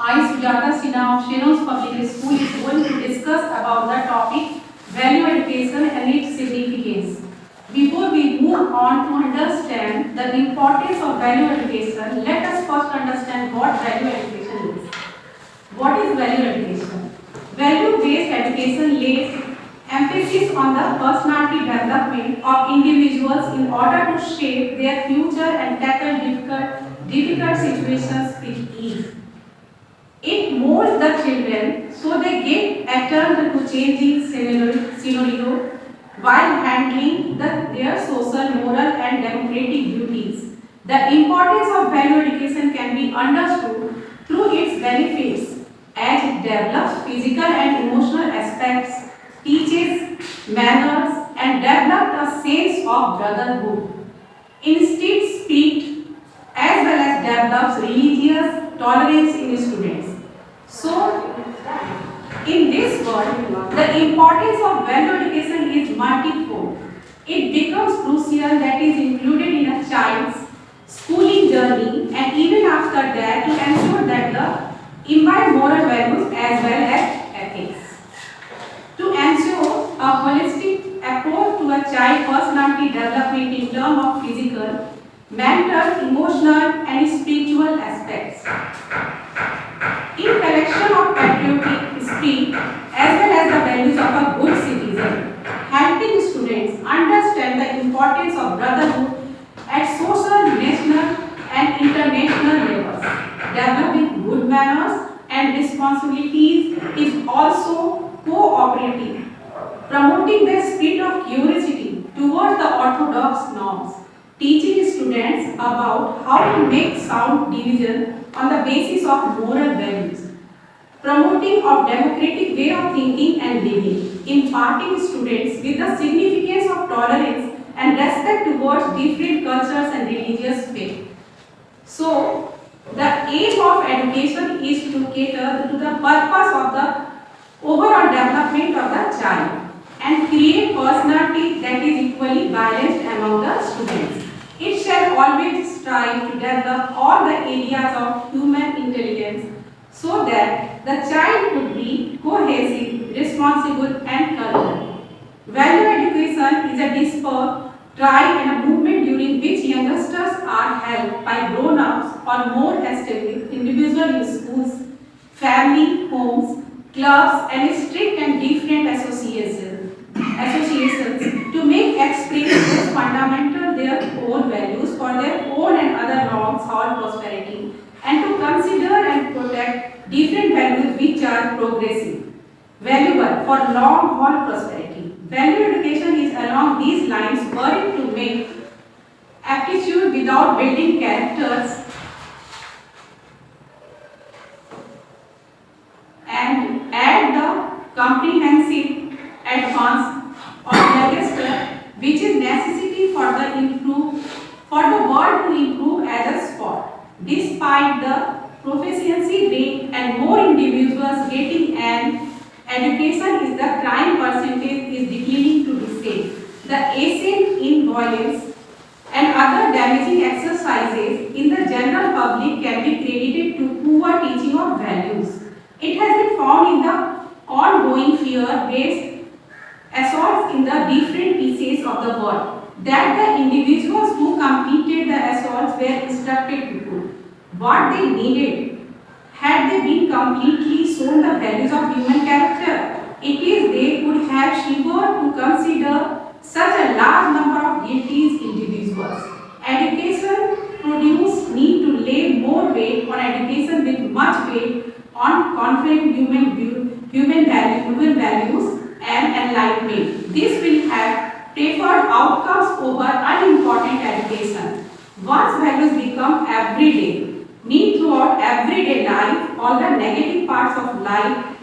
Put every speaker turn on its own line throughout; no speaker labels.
I, Sujata Sinha of Shenos Public School, is going to discuss about the topic value education and its significance. Before we move on to understand the importance of value education, let us first understand what value education is. What is value education? Value-based education lays emphasis on the personality development of individuals in order to shape their future and tackle difficult situations with ease. It molds the children so they get attuned to changing scenario while handling their social, moral and democratic duties. The importance of value education can be understood through its benefits as it develops physical and emotional aspects, teaches manners and develops a sense of brotherhood. Instinct spirit as well as develops religious tolerance in students. So, in this world, the importance of value education is multifold. It becomes crucial that is included in a child's schooling journey and even after that to ensure that the imbibe moral values as well as ethics. To ensure a holistic approach to a child personality development in terms of physical, mental, emotional and spiritual aspects. In collection of patriotic spirit as well as the values of a good citizen, helping students understand the importance of brotherhood at social, national and international levels. Developing good manners and responsibilities is also cooperative, promoting the spirit of curiosity towards the orthodox norms, teaching students about how to make sound division on the basis of moral values, promoting of democratic way of thinking and living, imparting students with the significance of tolerance and respect towards different cultures and religious faith. So, the aim of education is to cater to the purpose of the overall development of the child and create personality that is equally balanced among the students. It shall always strive to develop all the areas of human intelligence so that the child could be cohesive, responsible and cultural. Value education is a disparate try and a movement during which youngsters are helped by grown-ups or more established individuals in schools, family, homes, clubs and strict and different associations to make experiences fundamental their own values for their own and other long-haul prosperity and to consider and protect different values which are progressive, valuable for long-haul prosperity. Value education is along these lines working to make aptitude without building characters and add the comprehensive advance of register which is necessity for the world to improve as a sport. Despite the proficiency rate and more individuals getting an education is the crime percentage is declining to the same. The ascent in violence and other damaging exercises in the general public can be credited to poor teaching of values. It has been found in the ongoing fear-based assaults in the different pieces of the world that the individuals who completed the assaults were instructed to do what they needed. Had they been completely shown the values of human character, it is they would have shivered to consider such a large number of guilty individuals. Education produce need to lay more weight on education with much weight on confident human values and enlightenment. This will have preferred outcomes over unimportant education. Once values become everyday, need throughout everyday life, all the negative parts of life,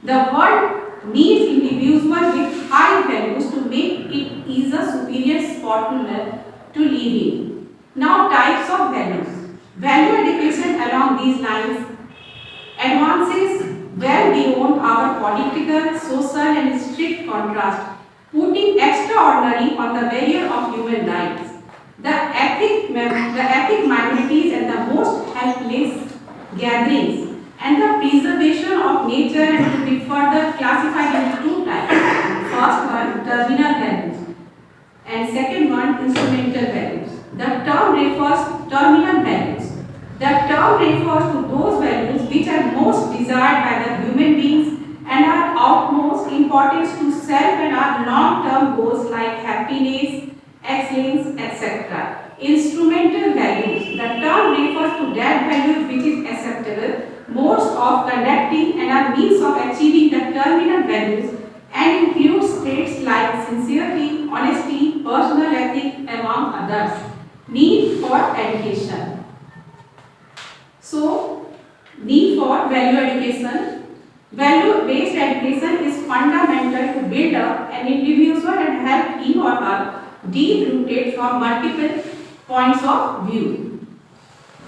the world needs individuals with high values to make it is a superior spot to live in. Now, types of values. Value education along these lines advances well beyond our political, social and strict contrast, putting extraordinary on the barrier of human rights. The ethnic minorities and the most helpless gatherings and the preservation of nature and to be further classified into two types. First one, terminal values, and second one, instrumental values. The term refers to terminal values. The term refers to those values which are most desired by the human beings and are utmost importance to self and are long-term goals like happiness, excellence, etc. Instrumental values. The term refers to that values which is acceptable, modes of conducting and are means of achieving the terminal values and includes traits like sincerity, honesty, personal ethics, among others. Need for education. So, need for value education. Value-based education is fundamental to build up an individual and help him or her deep-rooted from multiple points of view.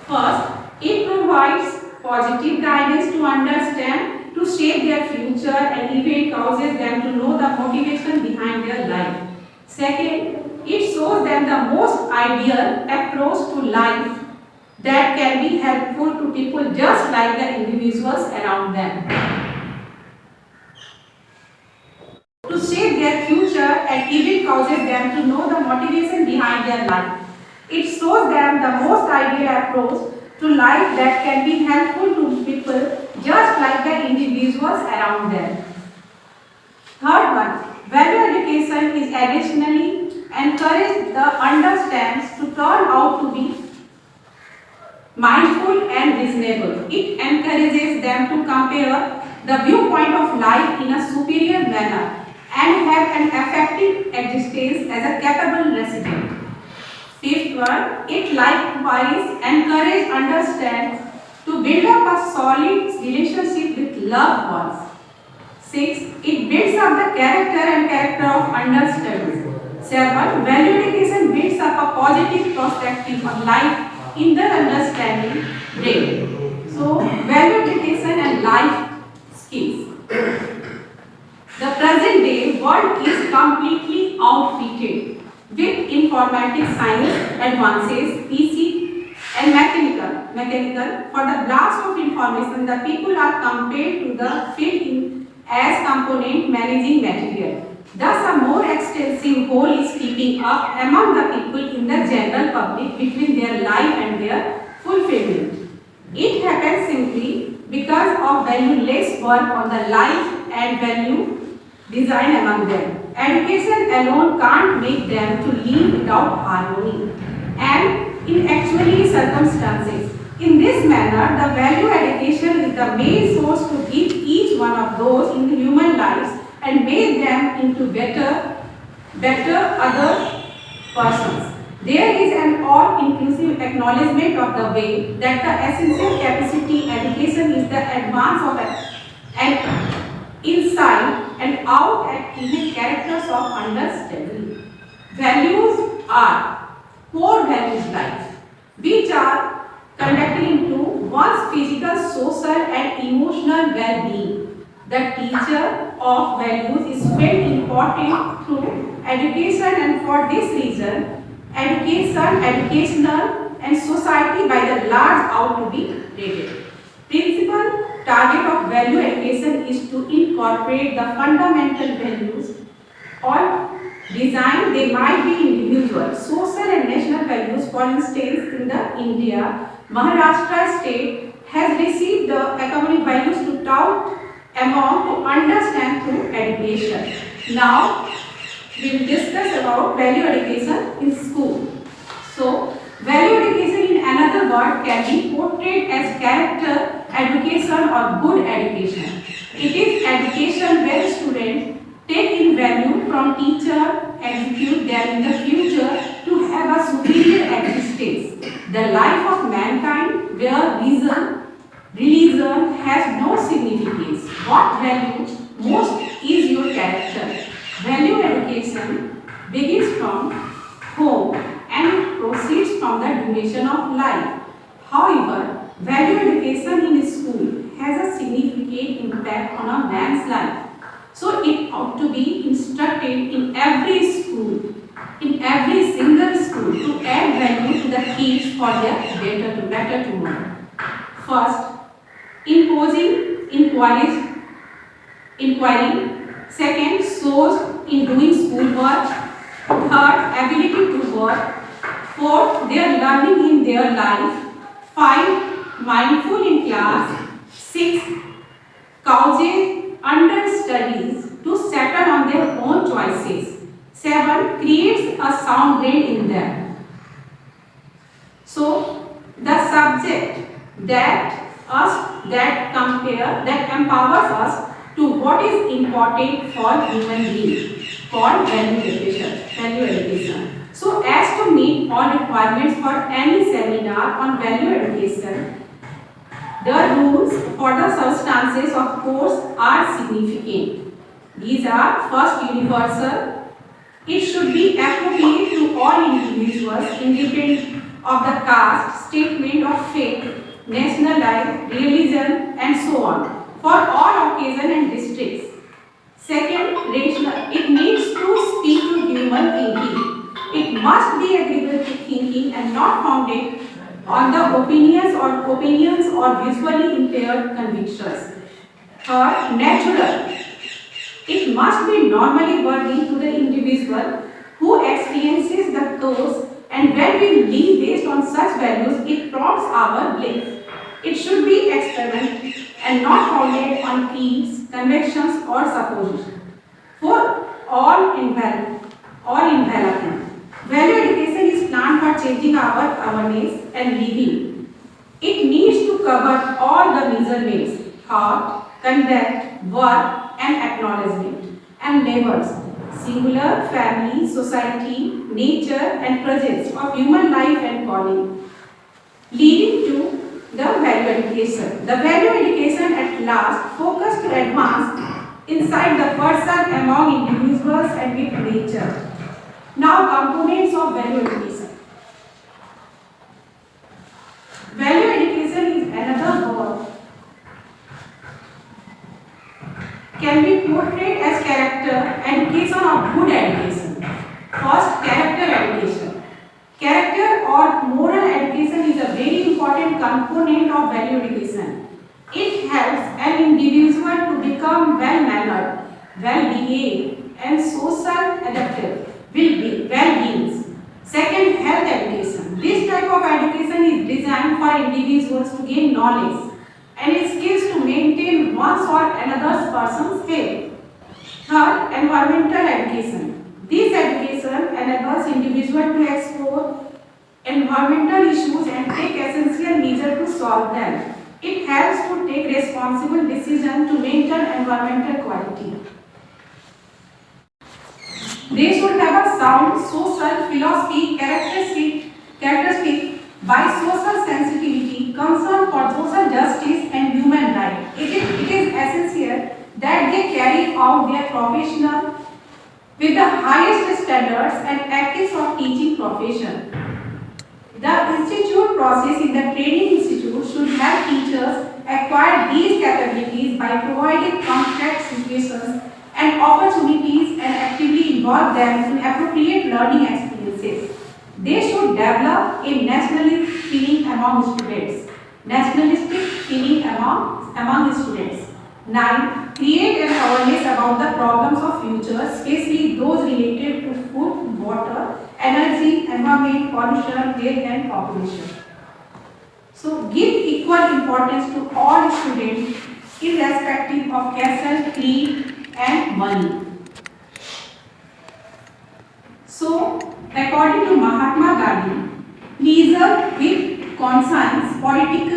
First, it provides positive guidance to understand, to shape their future, and even causes them to know the motivation behind their life. Second, it shows them the most ideal approach to life that can be helpful to people just like the individuals around them. To shape their future and even causes them to know the motivation behind their life. It shows them the most ideal approach to life that can be helpful to people just like the individuals around them. Third one, value education is additionally encourage the understands to turn out to be mindful and reasonable. It encourages them to compare the viewpoint of life in a superior manner and have an effective existence as a capable resident. Fifth one, it likewise encourages understand to build up a solid relationship with loved ones. Sixth, it builds up the character of understanding. Seven, value education builds up a positive perspective on life in the understanding brain. So, value education and life skills. The present day world is completely outfitted with informatics science advances, PC and mechanical. For the blast of information, the people are compelled to the field in as component managing material. Thus, a more extensive whole is keeping up among the people in the general public between their life and their fulfillment. It happens simply because of valueless work on the life and value design among them. Education alone can't make them to live without harmony and in actually circumstances. In this manner, the value education is the main source to give each one of those in human lives and make them into better other persons. There is an all-inclusive acknowledgement of the way that the essential capacity education is the advance of an inside and out at innate characters of understanding. Values are core values life, which are conducted into one's physical, social and emotional well-being. The teacher of values is very important through education, and for this reason, educational and society by the large ought to be rated. Principal target of value education is to incorporate the fundamental values or design. They might be individual, social and national values. For instance, in the India, Maharashtra state has received the academic values to tout among to understand through education. Now, we will discuss about value education in school. So, value education in another word can be portrayed as character education or good education. It is education where students take in value from teacher, execute them in the future to have a superior existence. The life of mankind where religion has no significance. What value most is your character. Value education begins from home and proceeds from the duration of life. However, value education in school has a significant impact on a man's life. So it ought to be instructed in every school, in every single school, to add value to the kids for their better tomorrow. First, imposing inquiry. Second, shows in doing schoolwork. Third, ability to work. Fourth, their learning in their life. Five, mindful in class. Six, causes understudies to settle on their own choices. Seven, creates a sound brain in them. So, the subject that empowers us to what is important for human being called value education. So, as to meet all requirements for any seminar on value education, the rules for the substances of course are significant. These are: first, universal. It should be appropriate to all individuals independent of the caste, statement of faith, national life, religion and so on, for all occasions and districts. Second, rational. It needs to speak to human thinking. It must be agreeable to thinking and not founded on the opinions or visually impaired convictions. Third, natural. It must be normally worthy to the individual who experiences the course, and when we live based on such values, it prompts our belief. It should be experiment and not founded on creeds, convictions or supposition. For all envelopment. Value education is planned for changing our awareness and living. It needs to cover all the measurements: thought, conduct, work and acknowledgement, and labors, singular, family, society, nature and presence of human life and calling, leading to the value education. The value education at last focus to advance inside the person, among individuals and with nature. Now, components of value education. Value education is another word can be portrayed as character education or good education. First, character education. Character or moral education is a very important component of value education. It helps an individual to become well-mannered, well-behaved and social adaptive well-beings. Second, health education. This type of education is designed for individuals to gain knowledge and skills to maintain one's or another person's health. Third, environmental education. This education enables individuals to explore environmental issues and take essential measures to solve them. It helps to take responsible decisions to maintain environmental quality. They should have a sound social philosophy characteristic by social sensitivity, concern for social justice and human rights. It is essential that they carry out their professional with the highest standards and ethics of teaching profession. The institute process in the training institute should help teachers acquire these capabilities by providing complex situations and opportunities and actively involve them in appropriate learning experiences. They should develop a nationalistic feeling among students. Nationalistic feeling among students. 9. Create an awareness about the problems of future, especially those related to food, water, energy, environment, pollution, health and population. So give equal importance to all students irrespective of caste, creed and money. So, according to Mahatma Gandhi, leisure with conscience, politics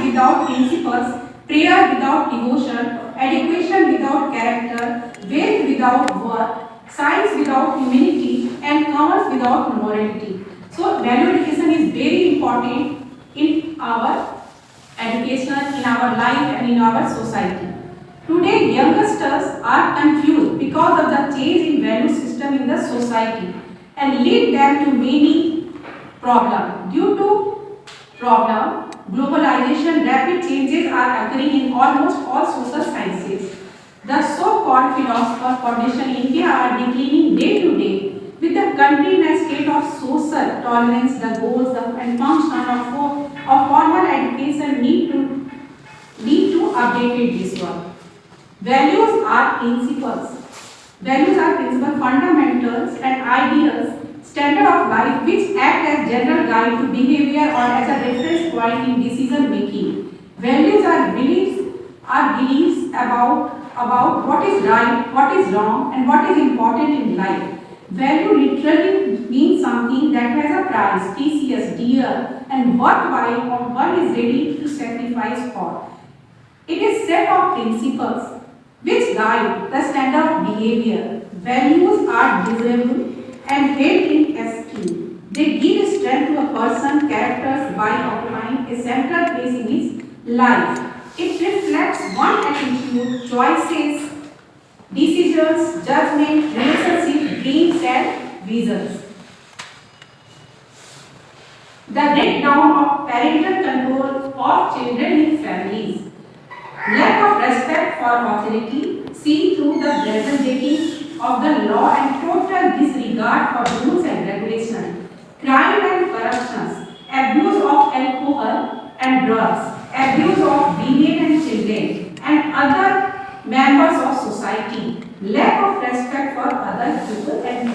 without principles, prayer without devotion, education without character, wealth without work, science without humanity, and commerce without morality. So, value education is very important in our education, in our life and in our society. Today, youngsters are confused because of the change in value system in the society and lead them to many problems. Due to globalization, rapid changes are occurring in almost all social sciences. The so-called philosopher condition in India are declining day to day With the country in a state of social tolerance, the goals and function of formal education need to update this one. Values are principles. Values are principles, fundamentals and ideas, standard of life which act as general guide to behavior or as a reference point in decision making. Values are beliefs about what is right, what is wrong, and what is important in life. Value literally means something that has a price, precious, dear, and worthwhile or one is ready to sacrifice for. It is set of principles which guide the standard of behavior. Values are desirable and held in esteem. They give strength to a person's characters by occupying a central place in his life. It reflects one attitude, choices, decisions, judgment, relationships, dreams and visions. The breakdown of parental control of children in families. Lack of respect for authority seen through the brazen of the law and total disregard for rules and regulations. Crime and corruption, abuse of alcohol and drugs, abuse of women and children and other members of society, lack of respect for other people and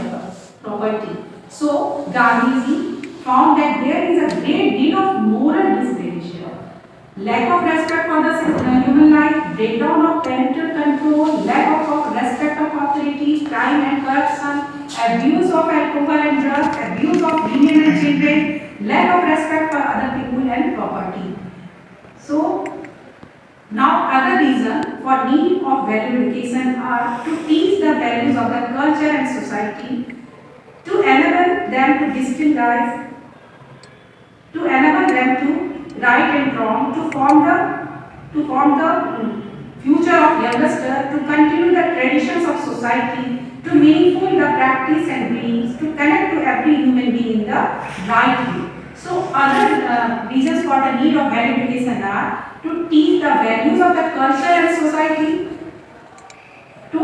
property. So, Gandhiji found that there is a great deal of moral degradation, lack of respect for the human life, breakdown of parental control, lack of respect of authority, crime and corruption, abuse of alcohol and drugs, abuse of women and children, lack of respect for other people and property. So, now other reason for need of value education are to teach the values of the culture and society, to enable them to distinguish, to enable them to right and wrong, to form the future of youngster, to continue the traditions of society, to meaningful the practice and beliefs, to connect to every human being in the right way. So other reasons for the need of value education are to teach the values of the culture and society, to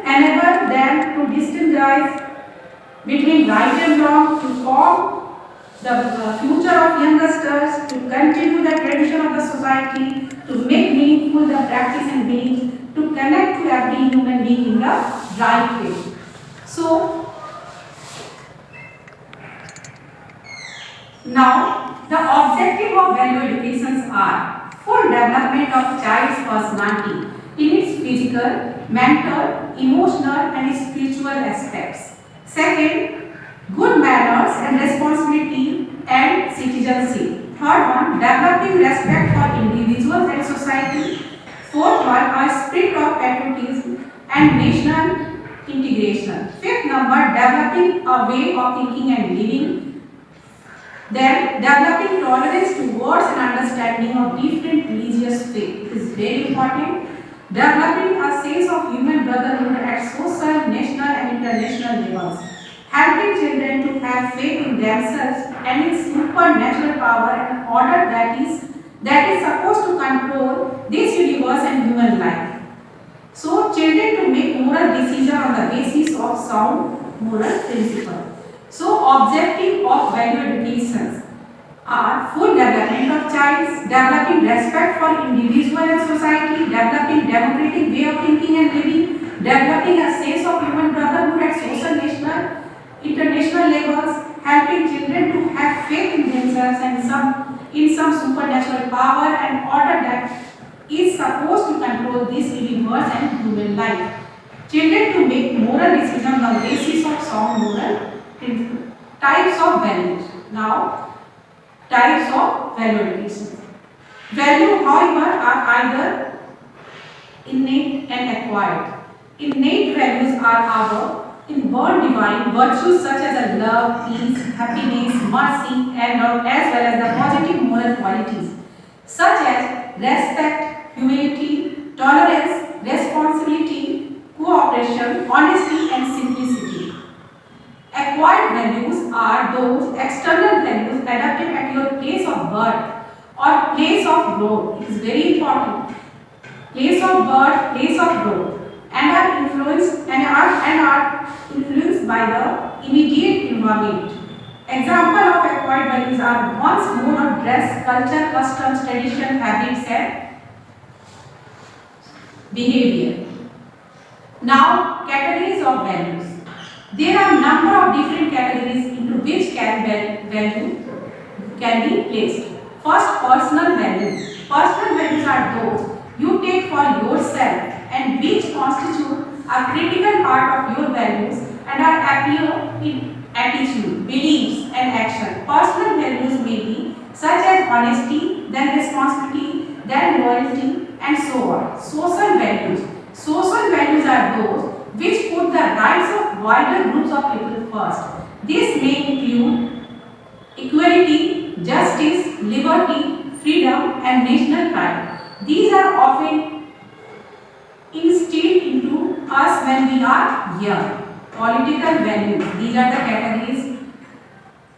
enable them to distinguish between right and wrong, to form the future of youngsters, to continue the tradition of the society, to make meaningful the practice and beliefs, to connect to every human being in the right way. So, now the objective of value education are full development of child's personality in its physical, mental, emotional and spiritual aspects. Second, good manners and responsibility and citizenship. Third one, developing respect for individuals and society. Fourth one, a spirit of patriotism and national integration. Fifth number, developing a way of thinking and living. Then, developing tolerance towards and understanding of different religious faith. It is very important. Developing a sense of human brotherhood at social, national and international levels. Helping children to have faith in themselves and in supernatural power and order that is supposed to control this universe and human life. So, children to make moral decisions on the basis of sound moral principle. So, objective of value education are full development of child, developing respect for individual and society, developing democratic way of thinking and living, developing a sense of human brotherhood at social, national, international levels, helping children to have faith in themselves and in some supernatural power and order that is supposed to control this universe and human life. Children to make moral decisions on the basis of sound moral principles. Types of values. Now, types of value education. Value, however, are either innate and acquired. Innate values are our inborn divine virtues such as love, peace, happiness, mercy, and as well as the positive moral qualities such as respect, humility, tolerance, responsibility, cooperation, honesty, and simplicity. Acquired values are those external values adapted at your place of birth or place of growth. It is very important. Place of birth, place of growth. and are influenced by the immediate environment. Example of acquired values are one's mode of dress, culture, customs, tradition, habits, and behavior. Now, categories of values. There are number of different categories into which value can be placed. First, personal values. Personal values are those you take for yourself and which constitute a critical part of your values and are appear in attitude, beliefs and action. Personal values may be such as honesty, then responsibility, then loyalty and so on. Social values. Social values are those which put the rights of wider groups of people first. This may include equality, justice, liberty, freedom and national pride. These are often instilled into us when we are young. Political values. These are the categories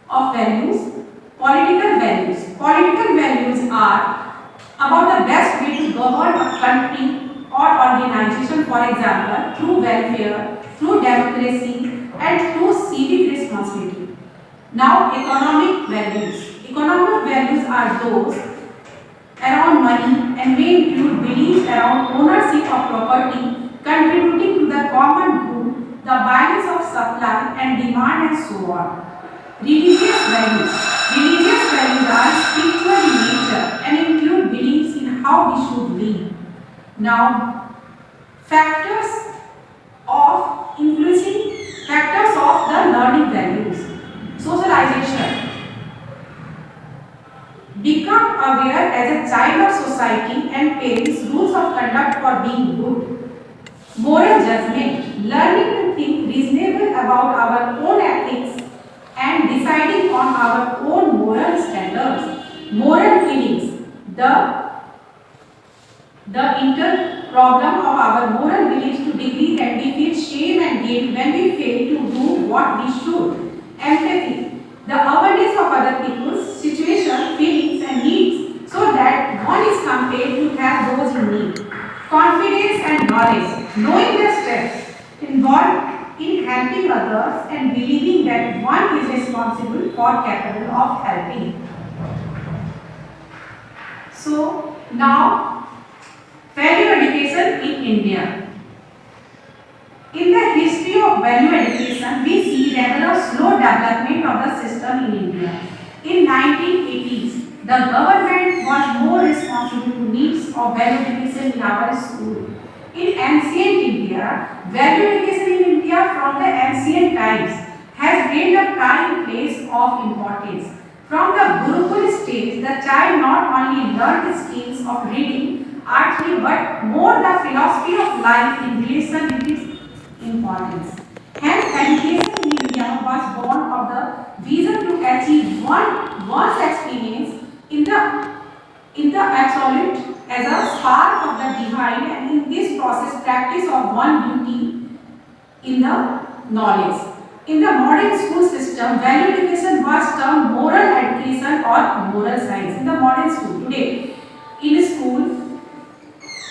of values. Political values. Political values are about the best way to govern a country or organization, for example, through welfare, through democracy and through civic responsibility. Now, economic values. Economic values are those around money and may include beliefs around ownership of property, contributing to the common good, the balance of supply and demand and so on. Religious values. Religious values are spiritual in nature and include beliefs in how we should live. Now, factors of the learning values. Socialization. Become aware as a child of society and parents rules of conduct for being good. Moral judgment. Learning to think reasonable about our own ethics and deciding on our own moral standards. Moral feelings. The inner problem of our moral beliefs to degree that we feel shame and guilt when we fail to do what we should. Empathy. The awareness of other people's situation, feelings and needs so that one is compelled to help those in need. Confidence and knowledge. Knowing the steps involved in helping others and believing that one is responsible for capable of helping. So, now value education in India. In the history of value education, we see rather a slow development of the system in India. In 1980s, the government was more responsible to needs of value education in our school. In ancient India, value education in India from the ancient times has gained a prime place of importance. From the Gurukul stage, the child not only learned the skills of reading, archery, but more the philosophy of life in relation with its importance. Hence, education in India was born of the vision to achieve one's experience in the absolute as a spark of the divine, and in this process, practice of one duty in the knowledge. In the modern school system, value education was termed moral education or moral science. In the modern school today, in school,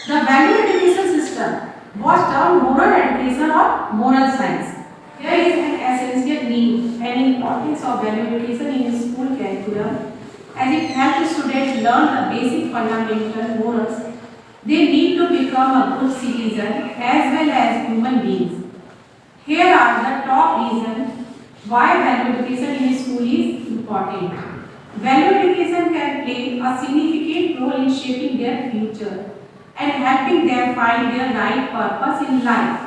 the value education system was termed moral education or moral science. There is an essential need and importance of value education in school curriculum as it helps students learn the basic fundamental morals. They need to become a good citizen as well as human beings. Here are the top reasons why value education in school is important. Value education can play a significant role in shaping their future and helping them find their right purpose in life.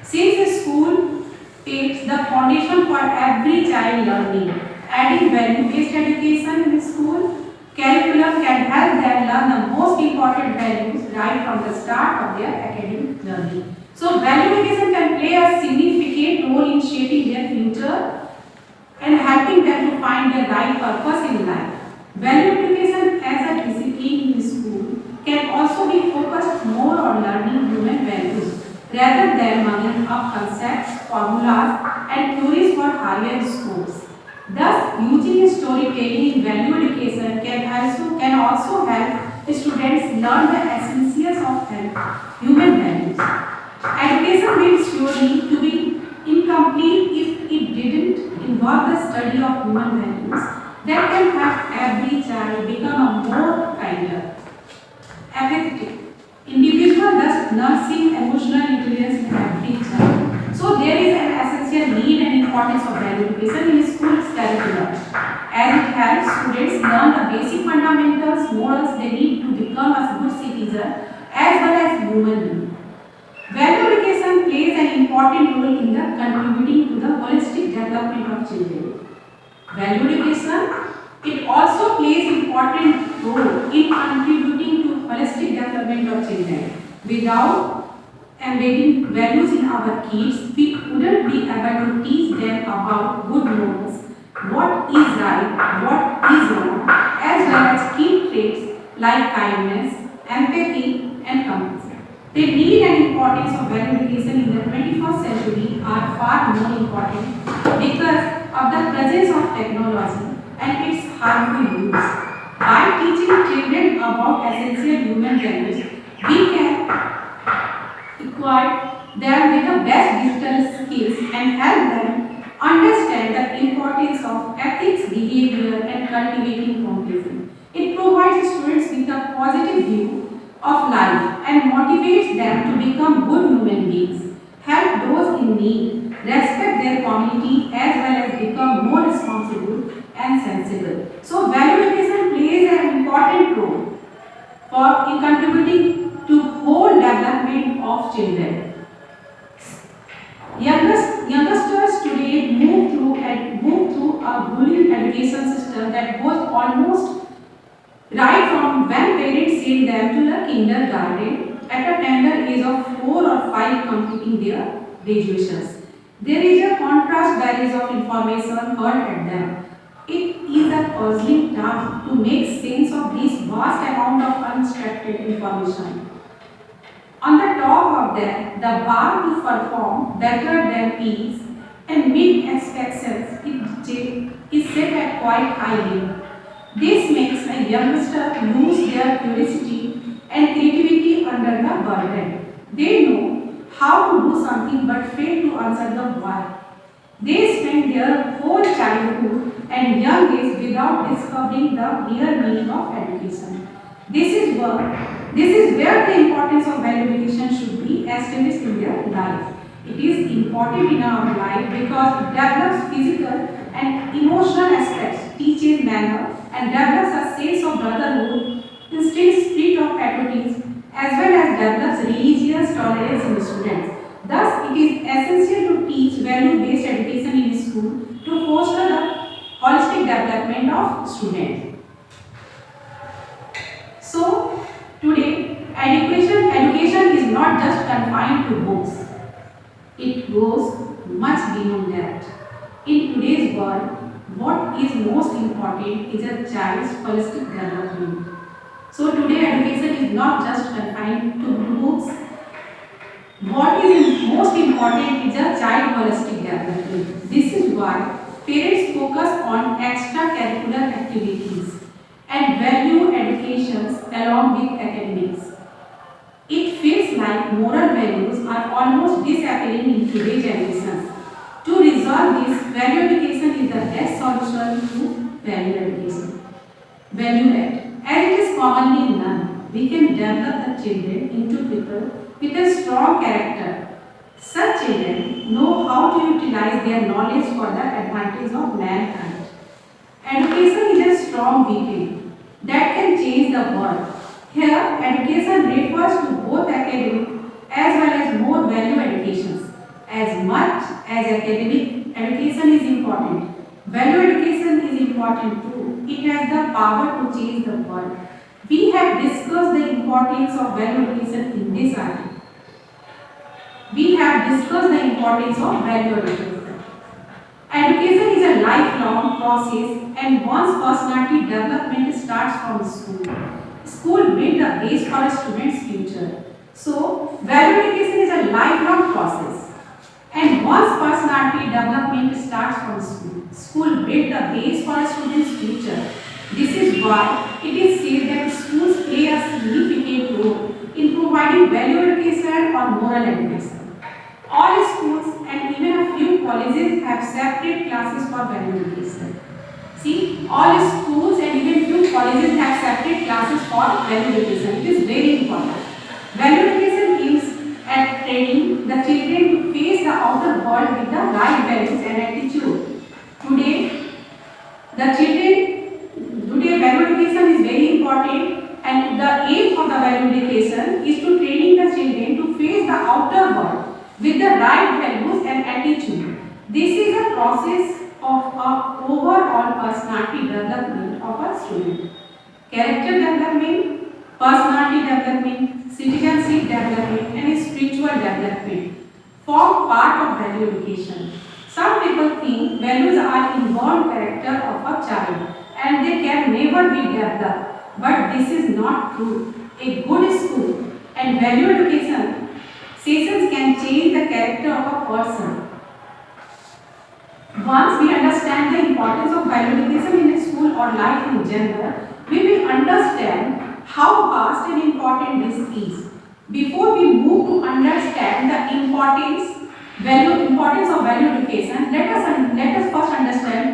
Since school takes the foundation for every child learning, adding value-based education in school curriculum can help them learn the most important values right from the start of their academic journey. So, value education can play a significant role in shaping their future and helping them to find their right purpose in life. Value education as a discipline in school can also be focused more on learning human values rather than mugging up concepts, formulas and theories for higher scores. Thus, using storytelling in value education can also help students learn the essentials of human values. Education will surely to be incomplete if it didn't involve the study of human values that can help every child become a more kinder, empathetic individual, thus nursing emotional intelligence in every child. So there is an essential need and importance of value education in school's curriculum, as it helps students learn the basic fundamentals, morals they need to become a good citizen as well as human being. Value education plays an important role in the contributing to the holistic development of children. Value education, it also plays important role in contributing to holistic development of children. Without embedding values in our kids, we wouldn't be able to teach them about good morals, what is right, what is wrong, as well as key traits like kindness, empathy, and compassion. The need and importance of value education in the 21st century are far more important because of the presence of technology and its harmful use. By teaching children about essential human values, we can equip them with the best digital skills and help them understand the importance of ethics, behavior, and cultivating compassion. It provides students with a positive view of life and motivates them to become good human beings, help those in need, respect their community, as well as become more responsible and sensible. So value education plays an important role in contributing to whole development of children. Youngsters today move through a grueling education system that goes almost right from when parents send them to the kindergarten at a tender age of 4 or 5 completing their graduations. There is a contrast barriers of information heard at them. It is a puzzling task to make sense of this vast amount of unstructured information. On the top of that, the bar to perform better than peers and meet expectations is set at quite high level. This makes a youngster lose their curiosity and creativity under the burden. They know how to do something but fail to answer the why. They spend their whole childhood and young age without discovering the real meaning of education. This is where the importance of value education should be established in their life. It is important in our life because it develops physical and emotional aspects, teaches manner, and develops a sense of brotherhood, instills spirit of patriotism, as well as develops religious tolerance in students. Thus, it is essential to teach value-based education in school to foster the holistic development of students. So, today, education is not just confined to books. It goes much beyond that. In today's world, what is most important is a child's holistic development. So today education is not just confined to books. What is most important is a child holistic development. This is why parents focus on extracurricular activities and value educations along with academics. It feels like moral values are almost disappearing in today's generation. To resolve this, value education is the best solution to value education. Value ed. As it is commonly known, we can develop the children into people with a strong character. Such children know how to utilize their knowledge for the advantage of mankind. Education is a strong vehicle that can change the world. Here, education refers to both academic as well as more value educations. As much as academic education is important, value education is important too. It has the power to change the world. We have discussed the importance of value education in this article. Value education. Education is a lifelong process and one's personality development starts from school. School builds the base for a student's future. So, value education is a lifelong process. And once personality development starts from school, school builds the base for a student's future. This is why it is said that schools play a significant role in providing value education or moral education. All schools and even a few colleges have separate classes for value education. See, all schools and even few colleges have separate classes for value education. It is very important. Value education aims at training the children to face the outer world with the right values and attitude. Today value education is very important, and the aim of the value education is to training the children to face the outer world with the right values and attitude. This is a process of a overall personality development of a student. Character development, personality development, citizenship development and spiritual development form part of value education. Some people think values are inborn character of a child and they can never be developed, but this is not true. A good school and value education sessions can change the character of a person. Once we understand the importance of value education in a school or life in general, we will understand how vast and important this is. Before we move to understand the importance of value education, let us first understand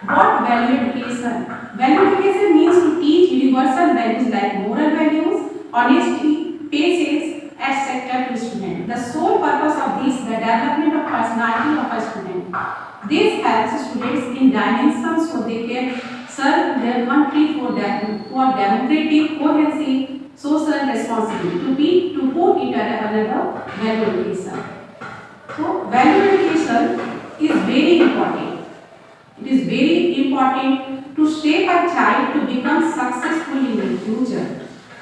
what value education. Value education means to teach universal values like moral values, honesty, patience, etc. to students. The sole purpose of this is the development of personality of a student. This helps students in dimensions so they can serve their country for democratic, cohesive, social responsibility. To put it at another, value education. So, value education is very important. It is very important to shape a child to become successful in the future.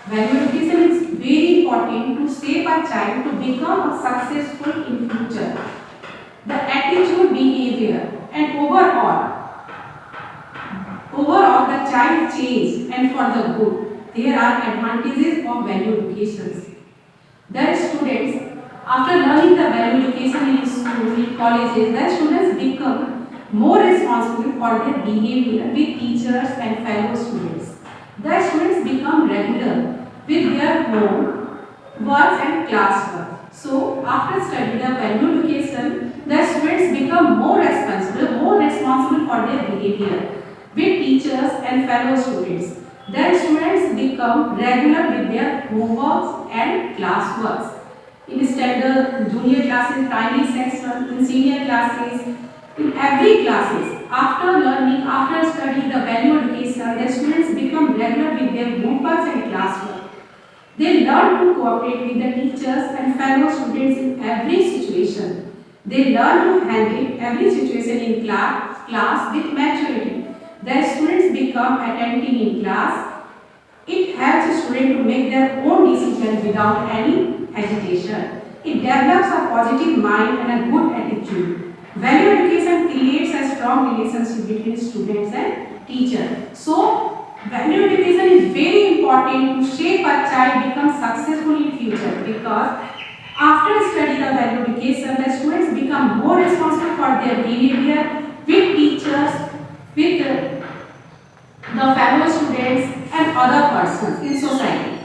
Value education is very important to shape a child to become successful in future. The attitude, behavior and overall the child change and for the good. There are advantages of value education. The students, after learning the value education in school, in colleges, the students become more responsible for their behavior with teachers and fellow students. The students become regular with their home works and class work. So, after studying the value education, the students become more responsible for their behavior with teachers and fellow students. The students become regular with their homeworks and class works. In standard, junior classes, primary section, in senior classes, in every classes, after studying the value education, the students become regular with their homeworks and class work. They learn to cooperate with the teachers and fellow students in every situation. They learn to handle every situation in class with maturity. The students become attentive in class. It helps students to make their own decisions without any hesitation. It develops a positive mind and a good attitude. Value education creates a strong relationship between students and teachers. So, value education is very important to shape a child become successful in future, because after studying the value education, the students become more responsible for their behavior with teachers, with the fellow students and other persons in society.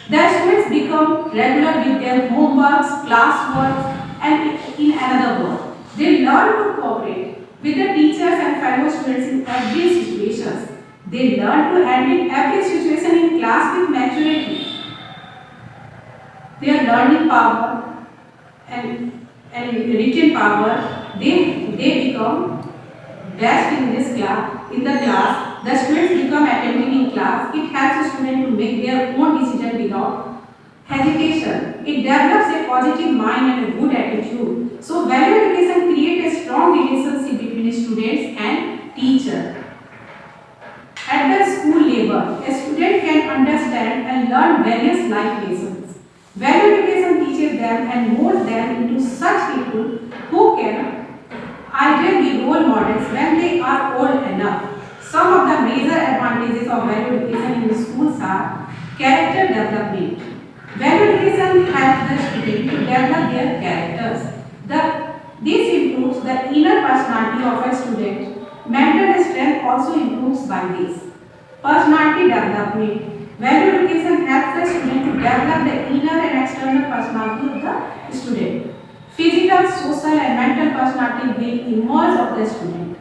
The students become regular with their homeworks, class work and in another word. They learn to cooperate with the teachers and fellow students in every situation. They learn to handle every situation in class with maturity. Their learning power and written power, they become best in this class. In the class, the students become attentive in class. It helps the student to make their own decision without hesitation. It develops a positive mind and a good attitude. So, value education creates a strong relationship between students and teacher. At the school level, a student can understand and learn various life lessons. Value education teaches them and molds them into such people who can ideally be role models when they are old enough. Some of the major advantages of value education in schools are character development. Value education helps the student to develop their characters. This improves the inner personality of a student. Mental strength also improves by this. Personality development. Value education helps the student to develop the inner and external personality of the student. Physical, social and mental personality will emerge of the student.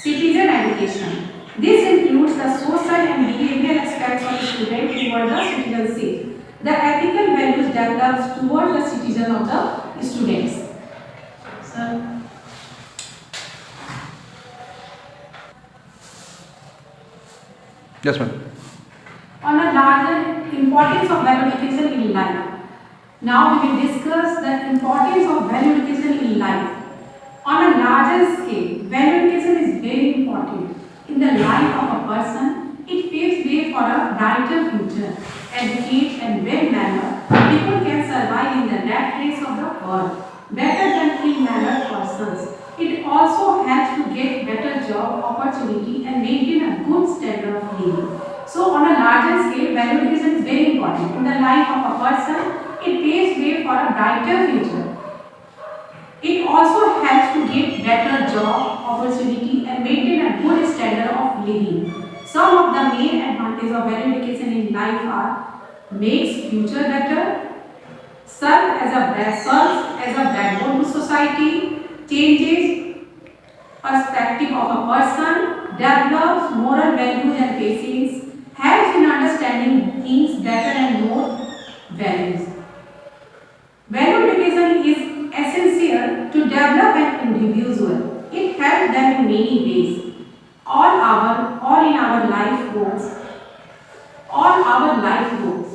Citizen education. This includes the social and behavioral aspects of the student toward the citizenship. The ethical values developed toward the citizen of the students. Sir.
Yes, ma'am.
On a larger importance of value education in life. Now we will discuss the importance of value education in life. On a larger scale, value education is very important in the life of a person. It paves way for a brighter future. Educate and well-mannered people can survive in the rat race of the world better than ill-mannered persons. It also helps to get better job opportunity and maintain a good standard of living. So on a larger scale, value education is very important in the life of a person. It paves way for a brighter future. It also helps to get better job opportunity and maintain a good standard of living. Some of the main advantages of value education in life are: makes future better, serves as a backbone to society, changes perspective of a person, develops moral values and patience, helps in understanding things better and more values. Value education is essential to develop an individual. It helps them in many ways. All in our life goals.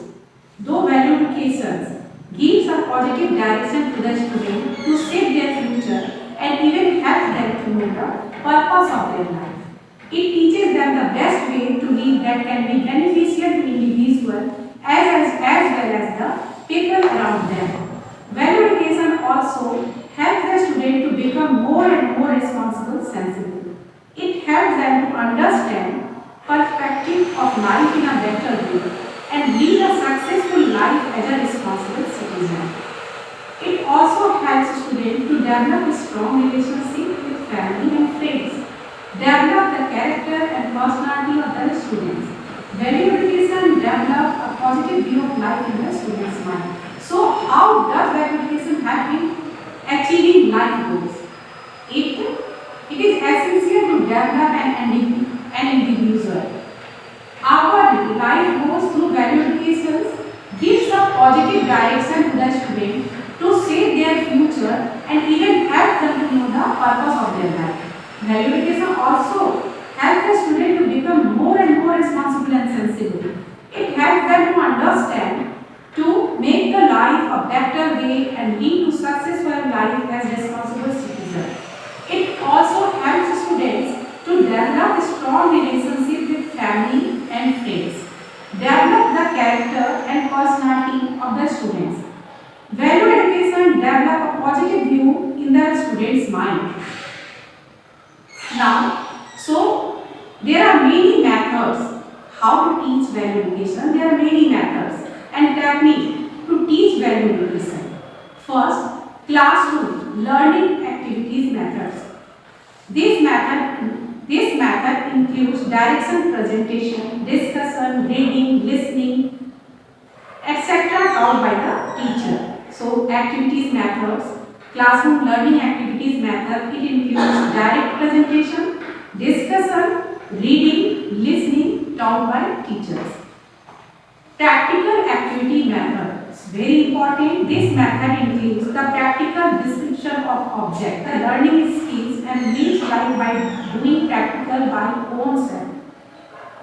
Though value education gives a positive direction to the student to shape their future and even help them to know the purpose of their life. It teaches them the best way to live that can be beneficial to individual as well as the people around them. Value education also helps the student to become more and more responsible, sensible. It helps them to understand perspective of life in a better way and lead a successful life as a responsible citizen. It also helps students to develop a strong relationship with family and friends, develop the character and personality of the students. Value education develops a positive view of life in the student's mind. So, how does value education help in achieving life goals? It is essential to develop an individual. Our life goals through value education gives a positive direction to the student to shape their future and even help them to know the purpose of their life. Value education also helps the student to become more and more responsible and sensible. It helps them to understand, to make the life a better way and lead to successful life as responsible citizens. It also helps students to develop a strong relationship with family and friends, develop the character and personality of the students. Value education develops a positive view in the student's mind. Now, so there are many methods how to teach value education. There are many methods and techniques to teach value education. First, classroom learning activities methods. This method includes direction presentation, discussion, reading, listening, etc. taught by the teacher. So, activities methods, classroom learning activities method, it includes direct presentation, discussion, reading, listening, taught by teachers. Practical activity method, it's very important. This method includes the practical description of object, the learning skills and lives life by doing practical by own self.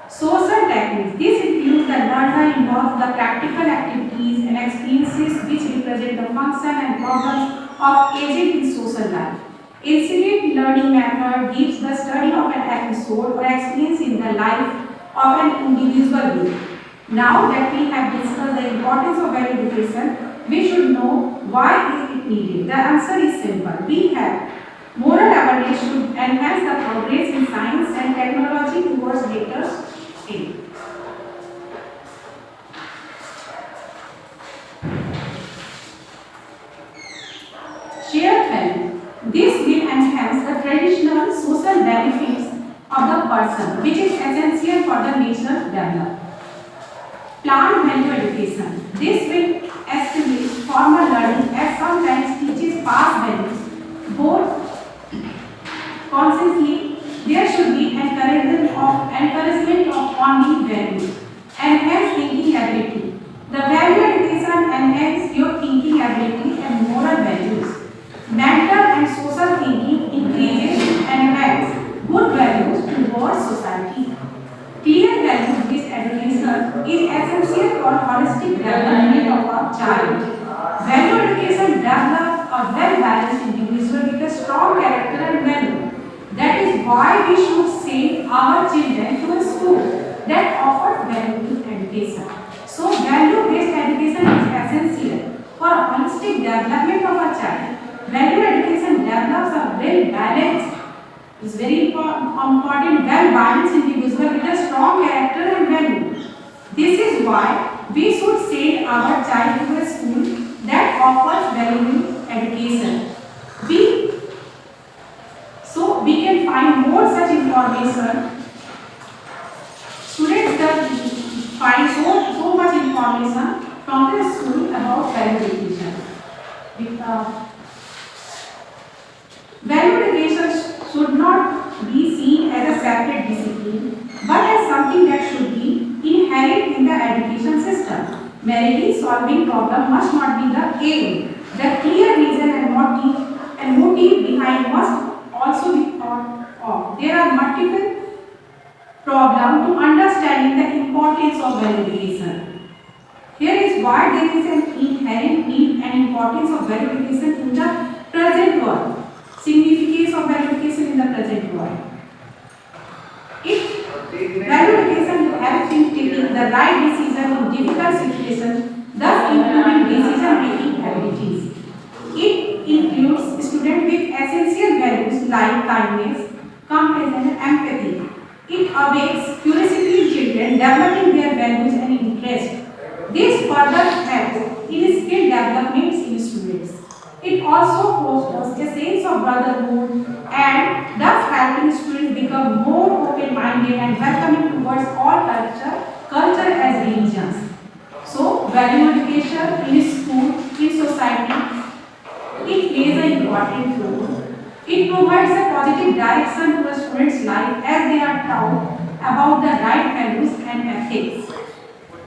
Social techniques, this includes the learner involves the practical activities and experiences which represent the function and problems of aging in social life. Incident learning method gives the study of an episode or experience in the life of an individual group. Now that we have discussed the importance of value education, we should know why is it needed. The answer is simple. We have moral awareness should enhance the progress in science and technology towards greater aim. Shared value. This will enhance the traditional social benefits of the person, which is essential for the nation's development. Plant value education. This will establish formal learning as sometimes teaches past child. Value education develops a well-balanced individual with a strong character and value. That is why we should send our children to a school that offers value education. So, value-based education is essential for holistic development of a child. Value education develops a well-balanced, is very important, well-balanced individual with a strong character and value. This is why we should send our child to a school that offers value education. We can find more such information. Students can find so much information from the school about value education. Value education should not be seen as a separate discipline, but as something that should be inherent in the education system. Merely solving problem must not be the aim. The clear reason and motive behind must also be thought of. There are multiple problems to understanding the importance of value education. Here is why there is an inherent need and importance of value education in the present world. Significance of value education in the present world. Value education helps in taking the right decision in difficult situations, thus improving decision-making abilities. It includes students with essential values like kindness, compassion, and empathy. It awakes curiosity in children, developing their values and interests. This further helps in skill development in students. It also fosters a sense of brotherhood and thus helping students become more open-minded and welcoming towards all culture as religions. So, value education in school, in society, it plays an important role. It provides a positive direction to a student's life as they are taught about the right values and ethics.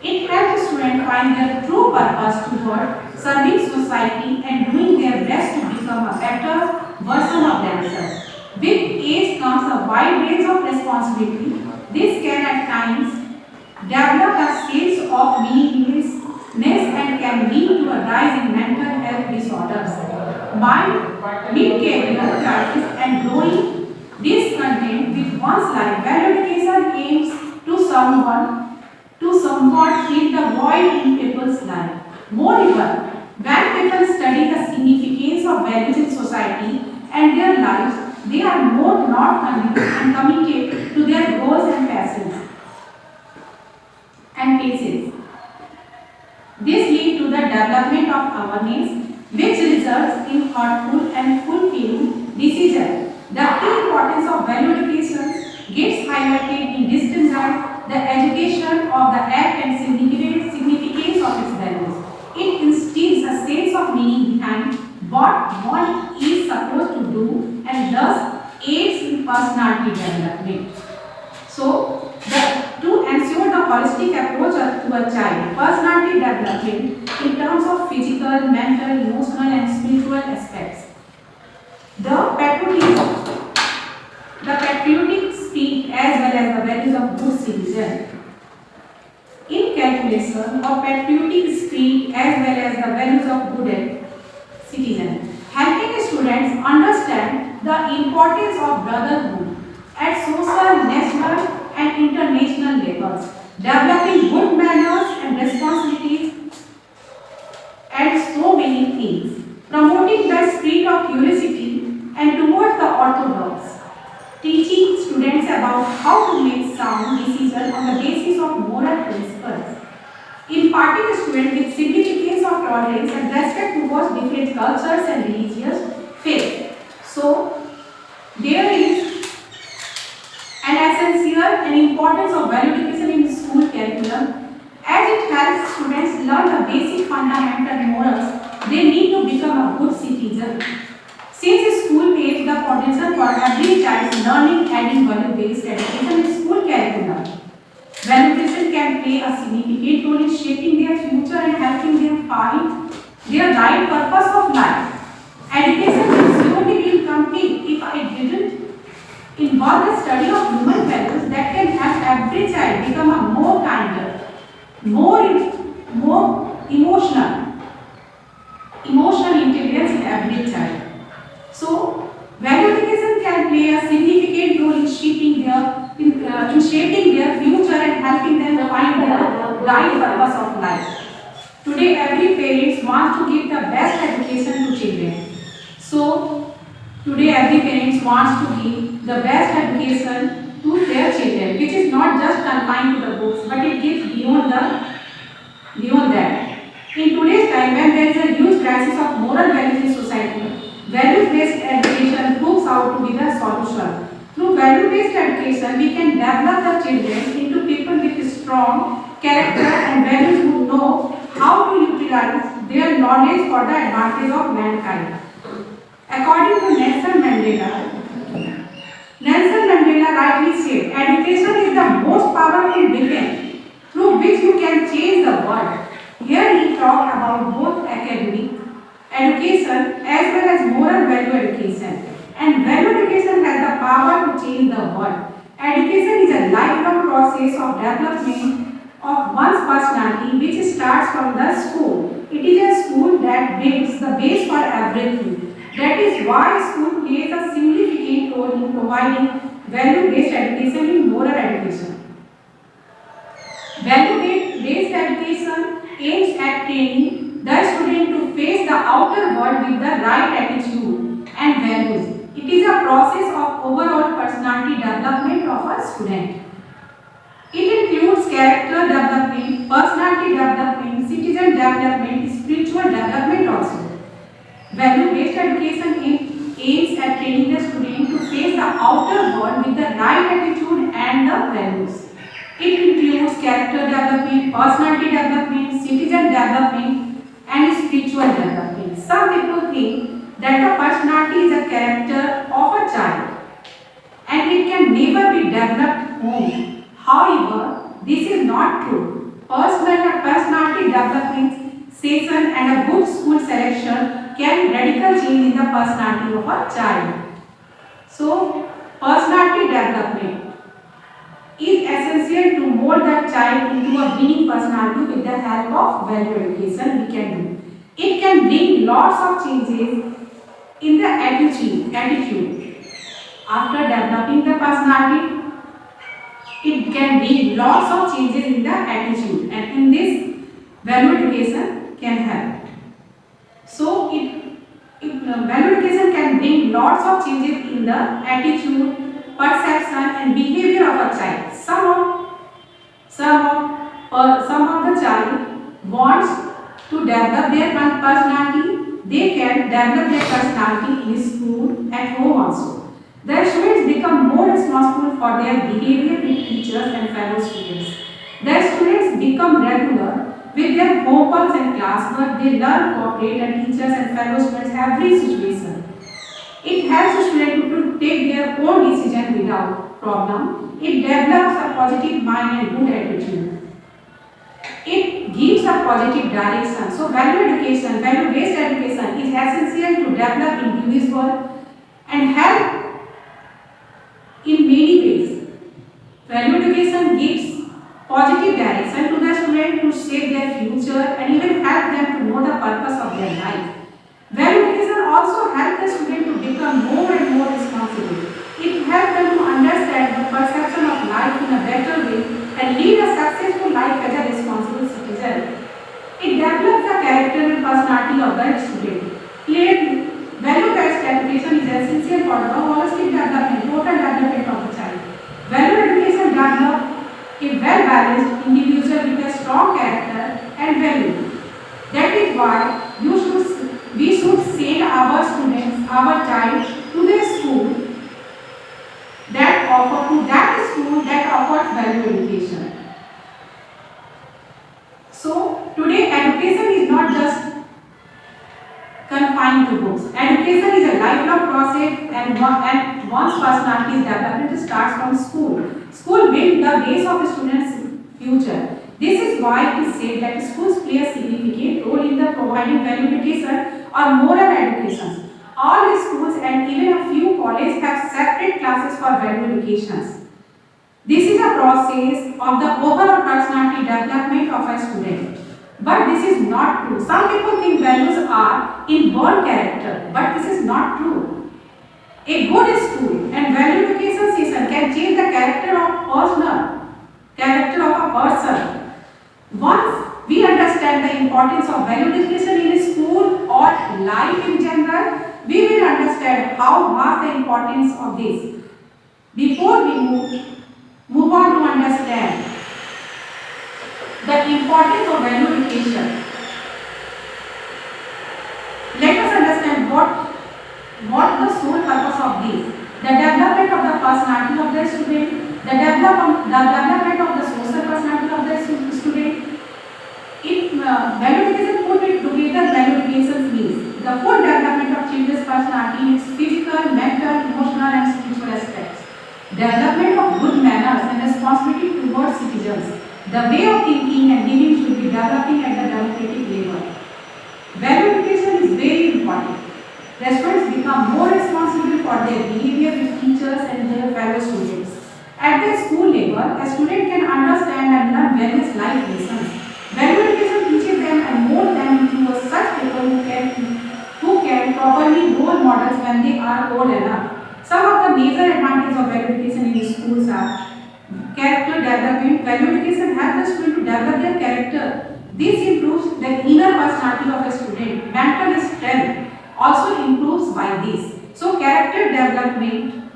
It helps students find their true purpose toward serving society and doing their best to become a better version of themselves. With age comes a wide range of responsibility. This can at times develop a sense of meaninglessness and can lead to a rise in mental health disorders. Mid-career crisis and growing discontent with one's life. Value education aims to somewhat fill the void in people's life. Moreover, when people study the significance of values in society and their lives, they are more not committed to their goals and passions and paces. This leads to the development of awareness, which results in thoughtful and fulfilling decisions. The key importance of value education gets highlighted in this design, the education of the act and significance of its values. It instills a sense of meaning behind what one is supposed to do and thus aids in personality development. So, to ensure the holistic approach to a child, personality development in terms of physical, mental, emotional and spiritual aspects. The patriotic spirit as well as the values of good citizen. In calculation of patriotic spirit as well as the values of good citizen, helping students understand the importance of brotherhood at social, national and international levels, developing good manners and responsibilities and so many things, promoting the spirit of curiosity and towards the orthodox, teaching students about how to make sound decisions on the basis of moral principles, imparting the student with significance of tolerance and respect towards different cultures and religious faith. So, there is an essential and importance of value education in school curriculum as it helps students learn the basic fundamental morals they need to become a good citizen. Since school lays the foundation for every child's learning and value-based education in school curriculum, value education can play a significant role in shaping their future and helping them find their right purpose of life. Education will surely be incomplete if I didn't involve the study of human values that can help every child become a more kinder, more emotional, every parents wants to give the best education to children. So today every parents wants to give the best education to their children, which is not just confined to the books, but it gives beyond that. In today's time, when there is a huge crisis of moral values in society, value-based education proves out to be the solution. Through value-based education, we can develop the children into people with strong character and values who know how to utilize their knowledge for the advantage of mankind. According to Nelson Mandela rightly said, education is the most powerful weapon through which you can change the world. Here he talked about both academic education as well as moral value education. And value education has the power to change the world. Education is a lifelong process of development of one's personality which starts from the school. It is a school that builds the base for everything. That is why school plays a significant role in providing value-based education in moral education. Value-based education aims at training the student to face the outer world with the right attitude and values. It is a process of overall personality development of a student. It includes character development, personality development, citizen development, spiritual development also. Value-based education aims at training the student to face the outer world with the right attitude and the values. It includes character development, personality development, citizen development, and spiritual development. Some people think that the personality is a character of a child and it can never be developed home. However, this is not true. Personality development session and a good school selection can radical change in the personality of a child. So, personality development is essential to mold the child into a winning personality with the help of value education we can do. It can bring lots of changes in the attitude. After developing the personality, it can bring lots of changes in the attitude, and in this value education can help. So, value education can bring lots of changes in the attitude, perception and behavior of a child. Some of the child wants to develop their personality. They can develop their personality in school, at home also. The students become more responsible for their behavior with teachers and fellow students. The students become regular with their homeworks and classwork. They learn cooperate and teachers and fellow students every situation. It helps the student to take their own decision without problem. It develops a positive mind and good attitude. It gives a positive direction. So value-based education is essential to develop individual and help in many ways. Value education gives positive direction to the student to shape their future and even help them to know the purpose of their life. Value education also helps the student to become more and more responsible. It helps them to understand the perception of life in a better way and lead a successful life as a responsible citizen. It develops the character and personality of the student. Clearly, value-based education is essential for the holistic development, total development of the child. Value education develops a well-balanced individual with a strong character and value. That is why we should send our students, our child to the school that offers value education. So today education is not just confined to books. Education is a lifelong process and one's personality development starts from school. School builds the base of a student's future. This is why it is said that schools play a significant role in the providing value education or moral education. All schools and even a few colleges have separate classes for value education. This is a process of the overall personality development of a student. But this is not true. Some people think values are inborn character, but this is not true. A good school and value education system can change the character of a person. Once we understand the importance of value education in school or life in general, we will understand how vast the importance of this. Before we move on to understand the importance of value education, let us understand what the sole purpose of this. The development of the personality of the student, the development of the social personality of the student. Value education put it together, value education means the full development of children's personality in its physical, mental, emotional and spiritual aspects. Development of good manners and responsibility towards citizens. The way of thinking and living should be developing at the democratic level. Value education is very important. The students become more responsible for their behavior with teachers and their fellow students. At the school level, a student can understand and learn various life lessons. Value education teaches them and molds them into such people who can properly role models when they are old enough. Some of the major advantages of value education in schools are character development. Value education helps the student to develop their character. This improves the inner personality of a student. Mental strength also improves by this. So character development,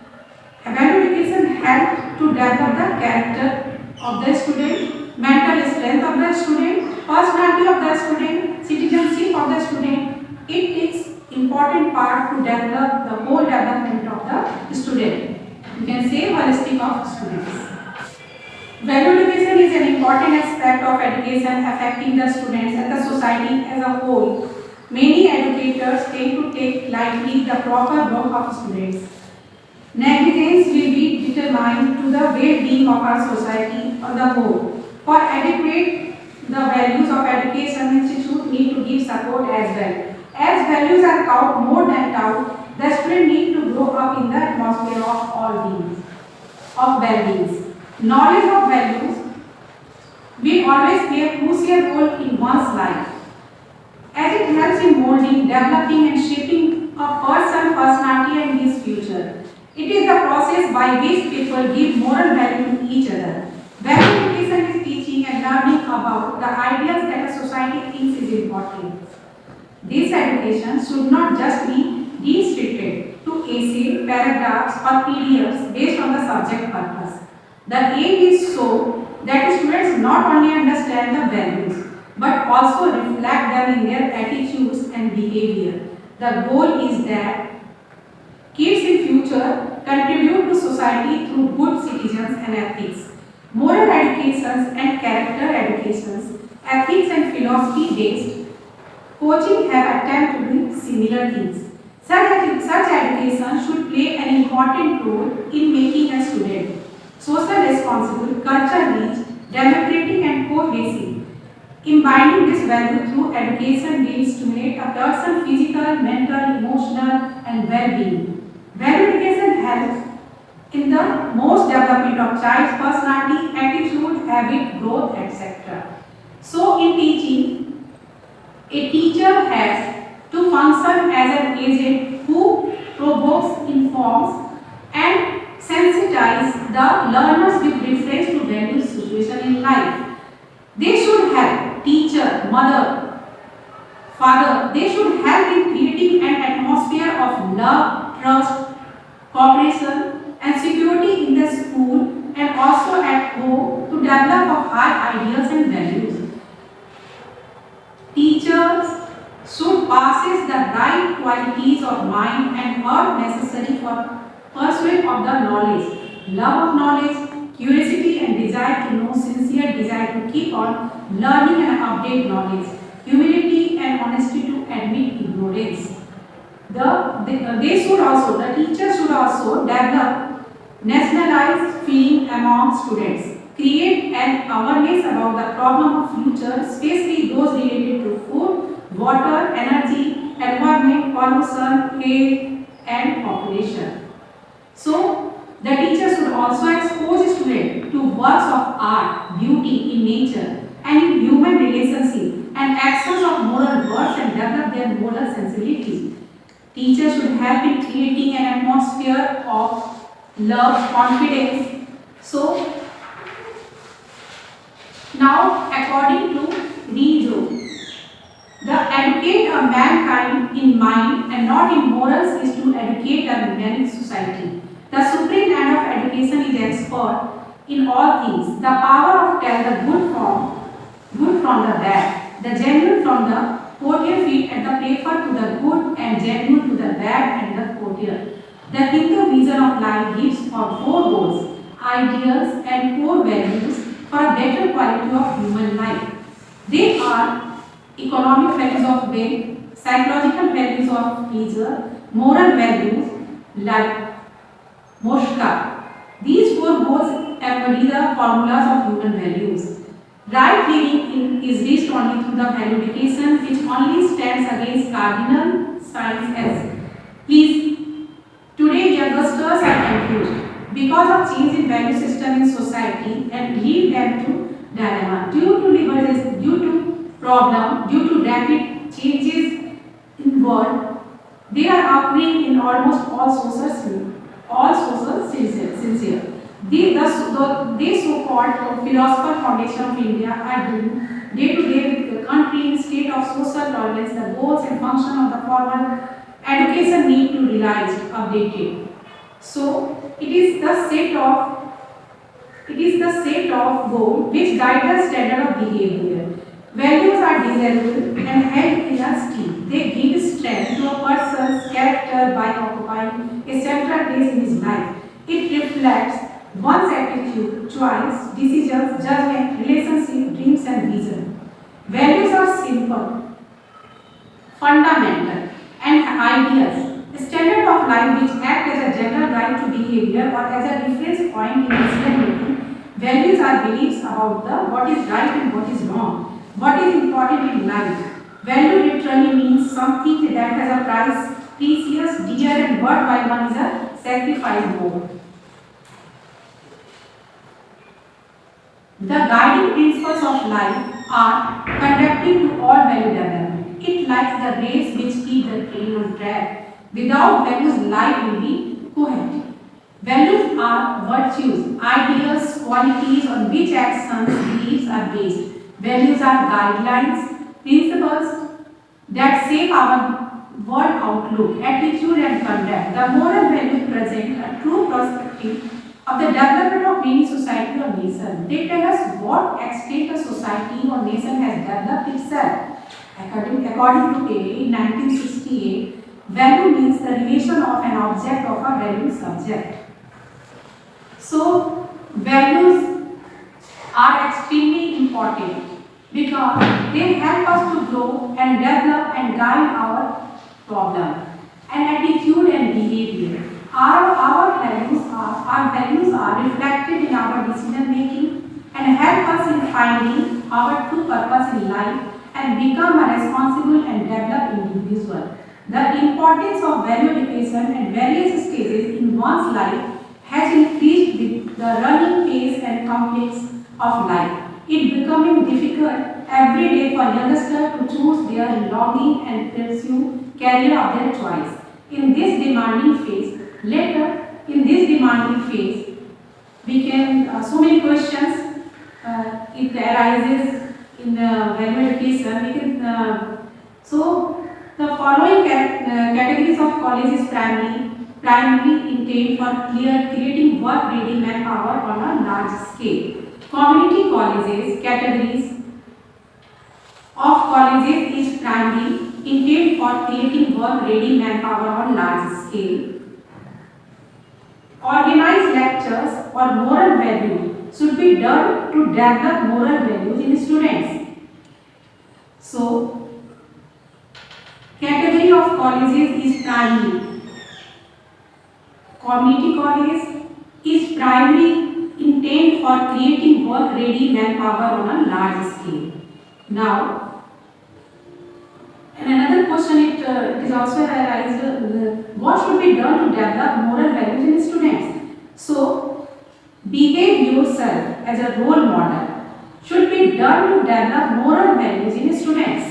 value education helps to develop the character of the student, mental strength of the student, personality of the student, citizenship of the student. It is important part to develop the whole development of the student. You can say holistic of students. Value education is an important aspect of education affecting the students and the society as a whole. Many educators tend to take lightly the proper work of students. Negligence will be determined to the well-being of our society on the whole. For adequate the values of education, institute need to give support as well. As values are taught more than taught, the student need to grow up in the atmosphere of all beings, of well-beings. Knowledge of values will always play a crucial role in one's life, as it helps in molding, developing and shaping a person's personality and his future. It is the process by which people give moral value to each other. Value education is teaching and learning about the ideas that a society thinks is important. This education should not just be restricted to essay, paragraphs or PDFs based on the subject purpose. The aim is so that students not only understand the values but also reflect them in their attitudes and behavior. The goal is that kids in future contribute to society through good citizens and ethics. Moral educations and character educations, ethics and philosophy based coaching have attempted to do similar things. Such education should play an important role in making a student social responsible, culture rich, democratic and cohesive. Imbibing this value through education will stimulate a person's physical, mental, emotional and well-being. Value education helps in the most development of child's personality, attitude, habit, growth, etc. So in teaching, a teacher has to function as an agent who provokes, informs and sensitize the learners with reference to various situations in life. They should help teacher, mother, father, they should help in creating an atmosphere of love, trust, cooperation and security in the school and also at home to develop high ideas and values. Teachers should possess the right qualities of mind and are necessary for pursuit of the knowledge, love of knowledge, curiosity and desire to know, sincere desire to keep on learning and update knowledge, humility and honesty to admit ignorance. The teachers should also develop nationalized feeling among students, create an awareness about the problem of future, especially those related to food, water, energy, environment, pollution, health and population. So, the teacher should also expose students to works of art, beauty in nature and in human relationship and actions of moral words and develop their moral sensibility. Teachers should help in creating an atmosphere of love, confidence. So, now according to Nijo. The educate a mankind in mind and not in morals is to educate a man society. The supreme end of education is expert in all things. The power of tell the good from the bad, the genuine from the courtier feet and the prefer to the good and genuine to the bad and the courtier. The Hindu vision of life gives for four goals, ideals and core values for a better quality of human life. They are economic values of wealth, psychological values of pleasure, moral values like Moshka. These four goals embody the formulas of human values. Right living is reached only through the value education, which only stands against cardinal signs as please. Today, youngsters are confused because of change in value system in society and lead them to dilemma due to problem, due to rapid changes in world. They are occurring in almost all social sincere. They so-called philosopher foundation of India are doing day to day with the country in state of social tolerance. The goals and function of the formal education need to be realized, updated. So it is the set of goal which guide the standard of behavior. Values are desirable and held in esteem. They give strength to a person's character by occupying a central place in his life. It reflects one's attitude, choice, decisions, judgment, relationship, dreams and vision. Values are simple, fundamental and ideas. A standard of life which act as a general guide to behavior or as a reference point in decision making. Values are beliefs about what is right and what is wrong, what is important in life. Value literally means something that has a price, precious, dear and worthwhile one is a sacrifice more. The guiding principles of life are conducting to all value development. It likes the race which keep the train on track. Without values, life will be coherent. Values are virtues, ideals, qualities on which actions, beliefs are based. Values are guidelines, principles that shape our world outlook, attitude and conduct. The moral values present a true perspective of the development of any society or nation. They tell us what extent a society or nation has developed itself. According to Taylor in 1968, value means the relation of an object of a value subject. So, values are extremely important because they help us to grow and develop and guide our problem and attitude and behavior. Our values are reflected in our decision making and help us in finding our true purpose in life and become a responsible and developed individual. The importance of value education at various stages in one's life has increased with the running pace and conflicts of life. It becoming difficult every day for youngsters to choose their longing and pursue career of their choice. In this demanding phase, we can so many questions it arises in value education. So the following categories of college is primarily intended for creating work ready manpower on a large scale. Community colleges categories of colleges is primarily intended for creating work ready manpower on large scale. Organized lectures or moral values should be done to develop moral values in students. So, category of colleges is primarily. Community college is primarily intended for creating work ready manpower on a large scale. Now, and another question it is also arised, what should be done to develop moral values in students? So, behave yourself as a role model should be done to develop moral values in students.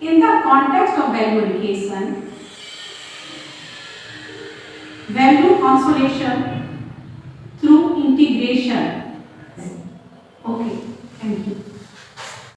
In the context of value education, value consolidation through signification.